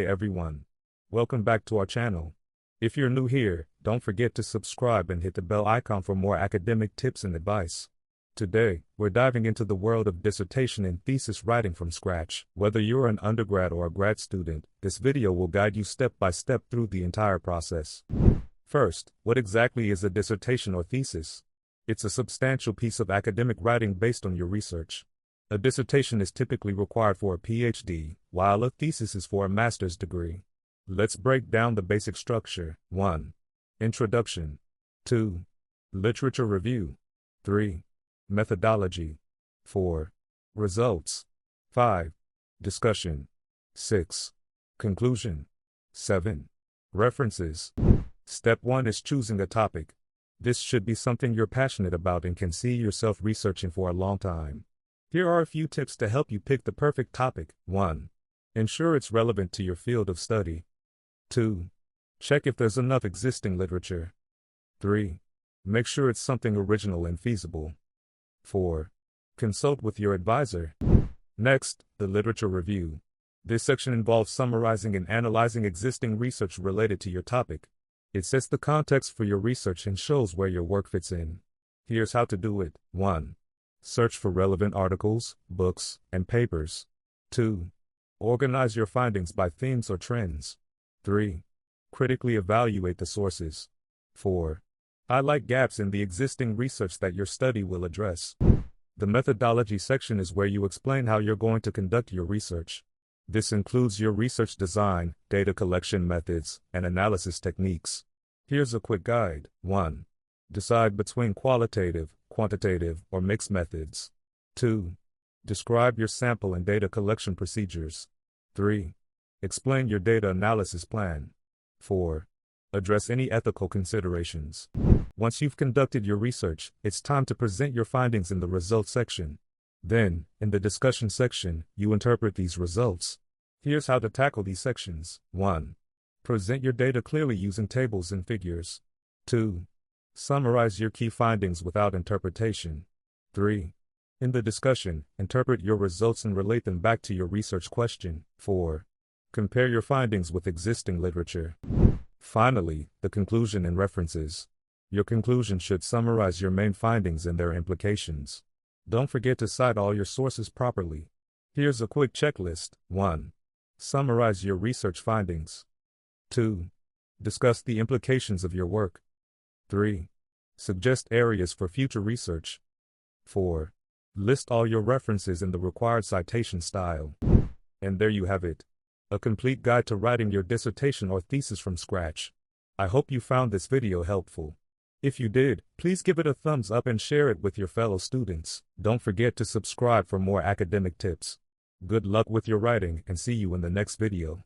Hey everyone. Welcome back to our channel. If you're new here, don't forget to subscribe and hit the bell icon for more academic tips and advice. Today, we're diving into the world of dissertation and thesis writing from scratch. Whether you're an undergrad or a grad student, this video will guide you step by step through the entire process. First, what exactly is a dissertation or thesis? It's a substantial piece of academic writing based on your research. A dissertation is typically required for a PhD, while a thesis is for a master's degree. Let's break down the basic structure. 1. Introduction. 2. Literature review. 3. Methodology. 4. Results. 5. Discussion. 6. Conclusion. 7. References. Step 1 is choosing a topic. This should be something you're passionate about and can see yourself researching for a long time. Here are a few tips to help you pick the perfect topic. 1. Ensure it's relevant to your field of study. 2. Check if there's enough existing literature. 3. Make sure it's something original and feasible. 4. Consult with your advisor. Next, the literature review. This section involves summarizing and analyzing existing research related to your topic. It sets the context for your research and shows where your work fits in. Here's how to do it. 1. Search for relevant articles, books, and papers. 2. Organize your findings by themes or trends. 3. Critically evaluate the sources. 4. Highlight gaps in the existing research that your study will address. The methodology section is where you explain how you're going to conduct your research. This includes your research design, data collection methods, and analysis techniques. Here's a quick guide. 1. Decide between qualitative, quantitative, or mixed methods. 2. Describe your sample and data collection procedures. 3. Explain your data analysis plan. 4. Address any ethical considerations. Once you've conducted your research, it's time to present your findings in the results section. Then, in the discussion section, you interpret these results. Here's how to tackle these sections. 1. Present your data clearly using tables and figures. 2. Summarize your key findings without interpretation. 3. In the discussion, interpret your results and relate them back to your research question. 4. Compare your findings with existing literature. Finally, the conclusion and references. Your conclusion should summarize your main findings and their implications. Don't forget to cite all your sources properly. Here's a quick checklist. 1. Summarize your research findings. 2. Discuss the implications of your work. 3. Suggest areas for future research. 4. List all your references in the required citation style. And there you have it. A complete guide to writing your dissertation or thesis from scratch. I hope you found this video helpful. If you did, please give it a thumbs up and share it with your fellow students. Don't forget to subscribe for more academic tips. Good luck with your writing and see you in the next video.